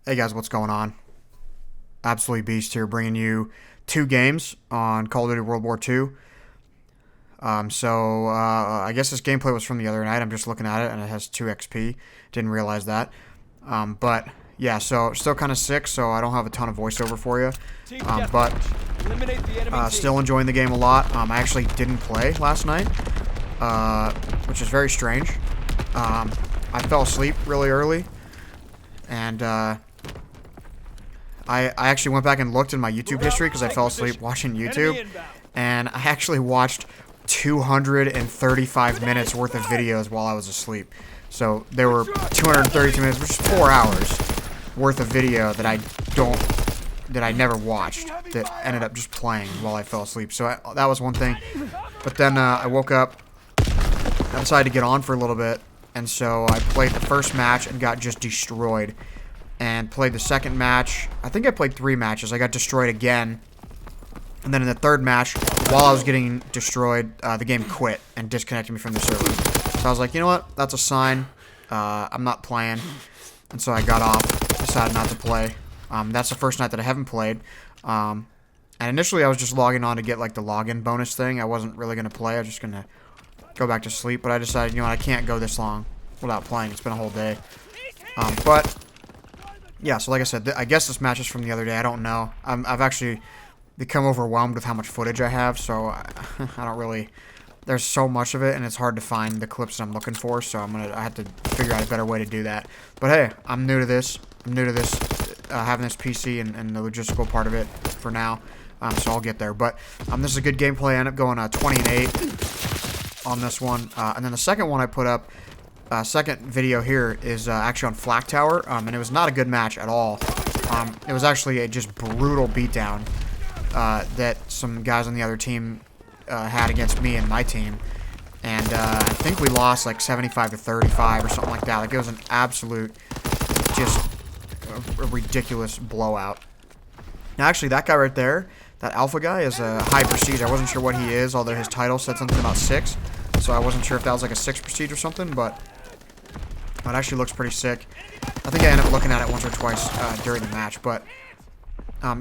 Hey guys, what's going on? Absolutely Beast here, bringing you 2 games on Call of Duty World War II. I guess this gameplay was from the other night. I'm just looking at it, and it has 2 XP. Didn't realize that. But yeah, so still kind of sick, so I don't have a ton of voiceover for you. Still enjoying the game a lot. I actually didn't play last night, which is very strange. I fell asleep really early, and I actually went back and looked in my YouTube history because I fell asleep watching YouTube, and I actually watched 235 minutes worth of videos while I was asleep. So there were 232 minutes, which is 4 hours worth of video that I never watched, that ended up just playing while I fell asleep. So that was one thing. But then I woke up, I decided to get on for a little bit, and so I played the first match and got just destroyed. And played the second match. I think I played 3 matches. I got destroyed again. And then in the third match, while I was getting destroyed, the game quit and disconnected me from the server. So I was like, you know what? That's a sign. I'm not playing. And so I got off. Decided not to play. That's the first night that I haven't played. And initially I was just logging on to get like the login bonus thing. I wasn't really going to play. I was just going to go back to sleep. But I decided, you know what? I can't go this long without playing. It's been a whole day. Yeah, so like I said, I guess this match is from the other day. I don't know. I've actually become overwhelmed with how much footage I have, so I don't really... There's so much of it, and it's hard to find the clips that I'm looking for, so I have to figure out a better way to do that. But hey, I'm new to this. I'm new to this, having this PC and the logistical part of it for now, so I'll get there. But this is a good gameplay. I ended up going 20-8 on this one. And then the second one I put up... second video here is actually on Flak Tower, and it was not a good match at all. It was actually a just brutal beatdown that some guys on the other team had against me and my team, and I think we lost like 75-35 or something like that. Like, it was an absolute, just a ridiculous blowout. Now, actually, that guy right there, that Alpha guy, is a high prestige. I wasn't sure what he is, although his title said something about 6, so I wasn't sure if that was like a 6 prestige or something, but it actually looks pretty sick. I think I ended up looking at it once or twice during the match. But,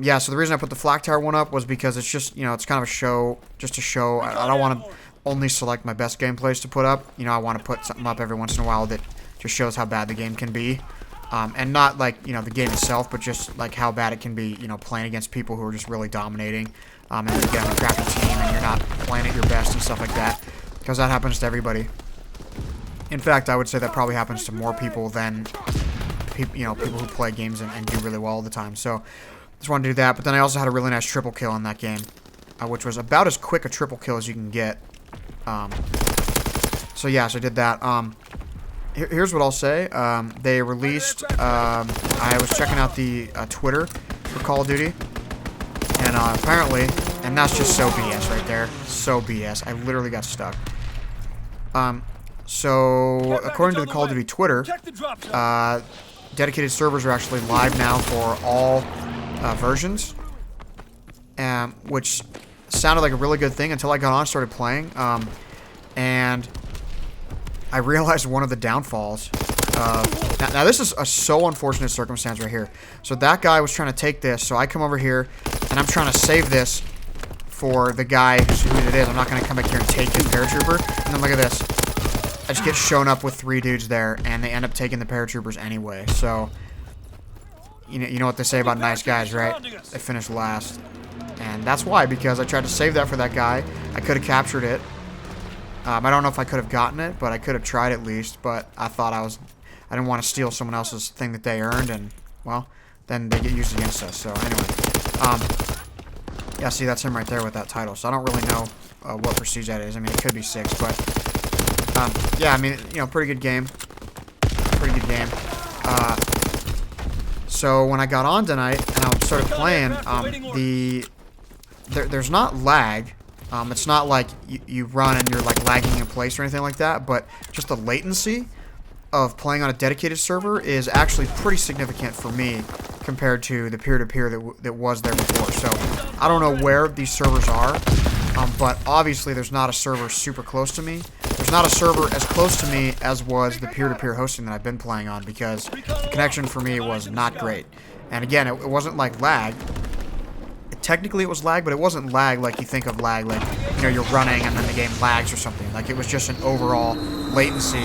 yeah, so the reason I put the Flak Tower one up was because it's just, you know, it's kind of a show, just to show. I don't want to only select my best gameplays to put up. You know, I want to put something up every once in a while that just shows how bad the game can be. And not, like, you know, the game itself, but just, like, how bad it can be, you know, playing against people who are just really dominating. And you get on a crappy team and you're not playing at your best and stuff like that. Because that happens to everybody. In fact, I would say that probably happens to more people than people, you know, people who play games and do really well all the time. So, just want to do that. But then I also had a really nice triple kill in that game, which was about as quick a triple kill as you can get. So yeah, so I did that. Here's what I'll say. They released. I was checking out the Twitter for Call of Duty, and apparently, and that's just so BS right there. So BS. I literally got stuck. So, according to the Call of Duty Twitter, dedicated servers are actually live now for all versions, which sounded like a really good thing until I got on and started playing, and I realized one of the downfalls. Now this is a so unfortunate circumstance right here. So that guy was trying to take this, so I come over here, and I'm trying to save this for the guy who it is. I'm not going to come back here and take his paratrooper, and then look at this. I just get shown up with 3 dudes there, and they end up taking the paratroopers anyway. So, you know what they say about nice guys, right? They finish last. And that's why, because I tried to save that for that guy. I could have captured it. I don't know if I could have gotten it, but I could have tried at least. But I thought I didn't want to steal someone else's thing that they earned, and, well, then they get used against us. So, anyway. Yeah, see, that's him right there with that title. So I don't really know what prestige that is. I mean, it could be 6, but... yeah, I mean, you know, pretty good game. Pretty good game. So when I got on tonight and I started playing, there's not lag. It's not like you run and you're like lagging in place or anything like that, but just the latency of playing on a dedicated server is actually pretty significant for me compared to the peer-to-peer that was there before. So I don't know where these servers are. But obviously there's not a server super close to me. There's not a server as close to me as was the peer-to-peer hosting that I've been playing on, because the connection for me was not great. And again, it wasn't like lag. Technically it was lag, but it wasn't lag like you think of lag, like, you know, you're running and then the game lags or something. Like, it was just an overall latency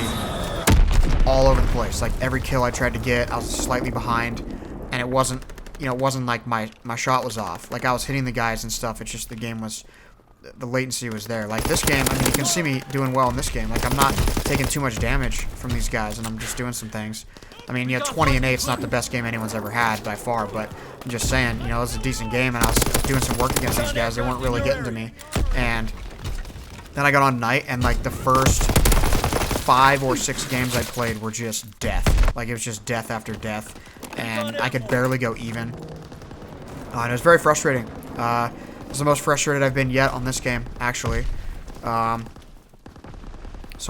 all over the place. Like, every kill I tried to get, I was slightly behind, and it wasn't, you know, it wasn't like my shot was off. Like, I was hitting the guys and stuff. It's just the game was, the latency was there. Like, this game, I mean, you can see me doing well in this game. Like, I'm not taking too much damage from these guys, and I'm just doing some things. I mean, you know, 20 and 8 is not the best game anyone's ever had by far, but I'm just saying, you know, it was a decent game, and I was doing some work against these guys. They weren't really getting to me. And then I got on night, and like the first 5 or 6 games I played were just death. Like, it was just death after death, and I could barely go even. And it was very frustrating. It was the most frustrated I've been yet on this game, actually. So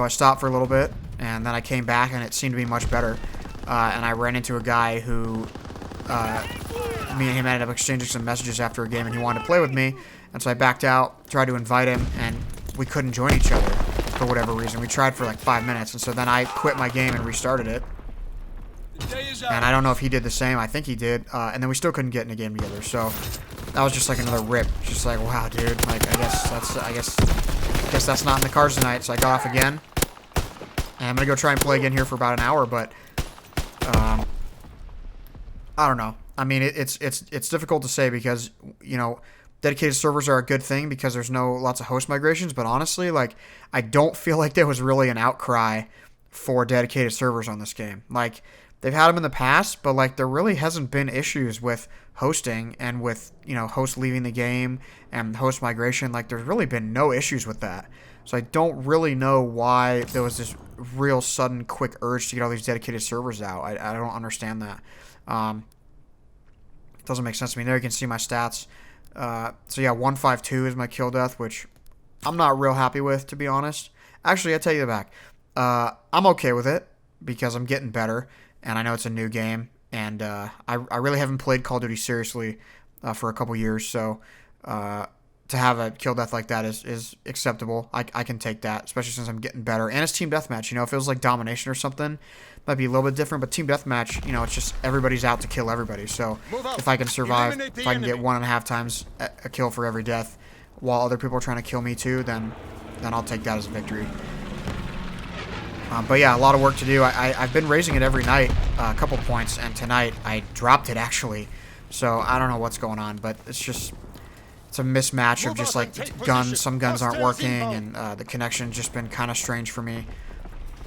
I stopped for a little bit, and then I came back, and it seemed to be much better. And I ran into a guy who, me and him ended up exchanging some messages after a game, and he wanted to play with me. And so I backed out, tried to invite him, and we couldn't join each other for whatever reason. We tried for like 5 minutes, and so then I quit my game and restarted it. And I don't know if he did the same. I think he did. And then we still couldn't get in a game together. So that was just like another rip. Just like, wow, dude. Like, I guess that's not in the cards tonight. So I got off again. And I'm gonna go try and play again here for about an hour, but I don't know. I mean, it's difficult to say because, you know, dedicated servers are a good thing because there's lots of host migrations, but honestly, like, I don't feel like there was really an outcry for dedicated servers on this game. Like, they've had them in the past, but like, there really hasn't been issues with hosting and with, you know, hosts leaving the game and host migration. Like, there's really been no issues with that. So I don't really know why there was this real sudden quick urge to get all these dedicated servers out. I don't understand that. It doesn't make sense to me. There you can see my stats. So yeah, 152 is my kill death, which I'm not real happy with, to be honest. Actually, I tell you the back. I'm okay with it because I'm getting better, and I know it's a new game, and I really haven't played Call of Duty seriously for a couple years, so to have a kill death like that is acceptable. I can take that, especially since I'm getting better. And it's team deathmatch. You know, if it was like domination or something, might be a little bit different. But team deathmatch, you know, it's just everybody's out to kill everybody. So if I can survive, if I can get 1.5 times a kill for every death, while other people are trying to kill me too, then I'll take that as a victory. But yeah, a lot of work to do. I've been raising it every night, a couple points, and tonight I dropped it actually. So I don't know what's going on, but it's a mismatch of just like guns. Some guns aren't working, and the connection's just been kind of strange for me,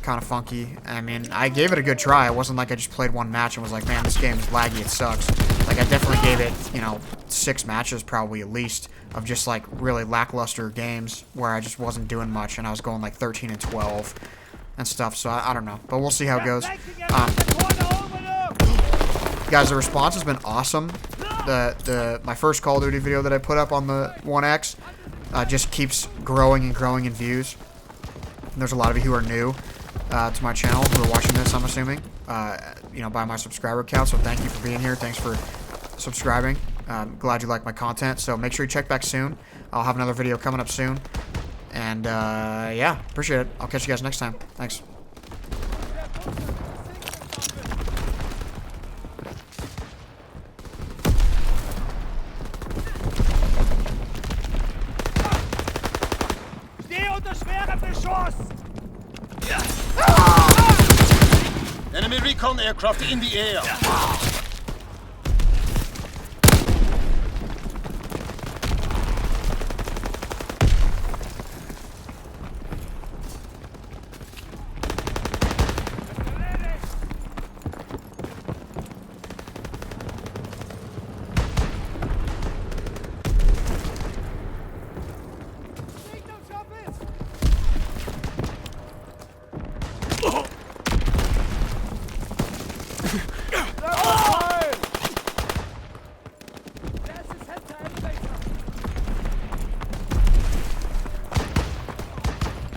kind of funky. I mean, I gave it a good try. It wasn't like I just played one match and was like, man, this game is laggy, it sucks. Like, I definitely gave it, you know, 6 matches probably at least of just like really lackluster games where I just wasn't doing much, and I was going like 13 and 12 and stuff. So I don't know, but we'll see how it goes. Guys, the response has been awesome. My first Call of Duty video that I put up on the 1X just keeps growing and growing in views. And there's a lot of you who are new to my channel who are watching this, I'm assuming, you know, by my subscriber count. So thank you for being here. Thanks for subscribing. I'm glad you like my content. So make sure you check back soon. I'll have another video coming up soon. And yeah, appreciate it. I'll catch you guys next time. Thanks. Enemy recon aircraft in the air.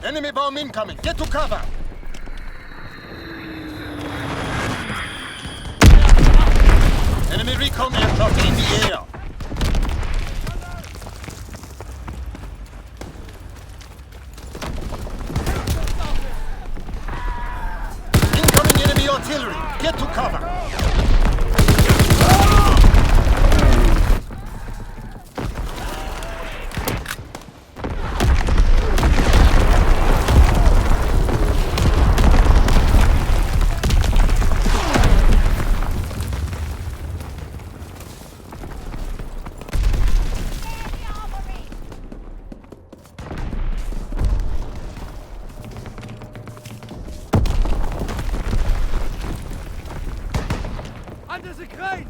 Enemy bomb incoming. Get to cover. Enemy recon aircraft in the air. Get to cover! Under the crane!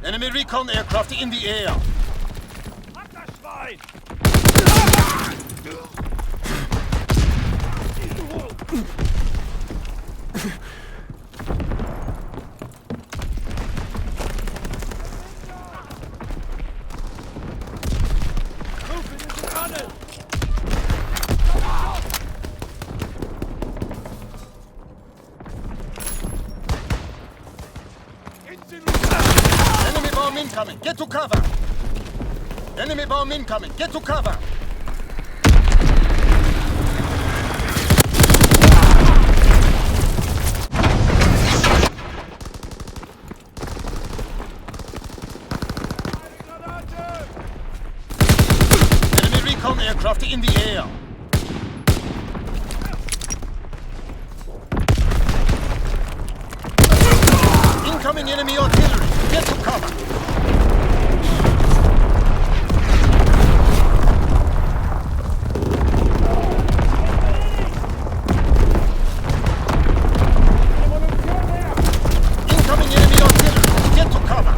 Enemy recon aircraft in the air. Habt das Schwein! Ruf in den Tunnel! Enemy bomb incoming. Get to cover. Enemy bomb incoming. Get to cover. Enemy recon aircraft in the air. Incoming enemy artillery. Get to cover. Incoming enemy artillery. Get to cover.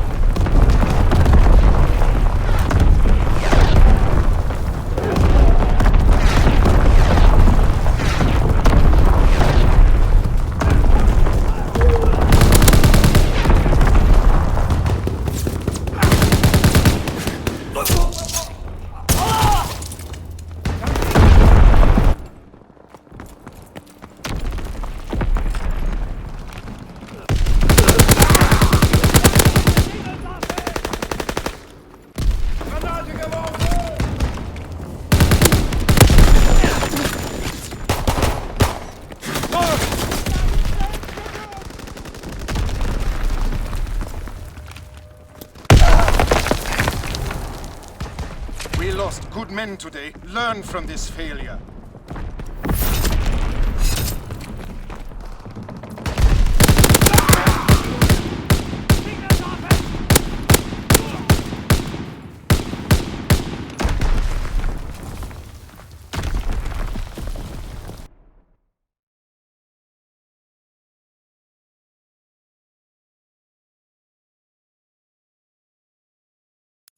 Granate geworfen! We lost good men today. Learn from this failure.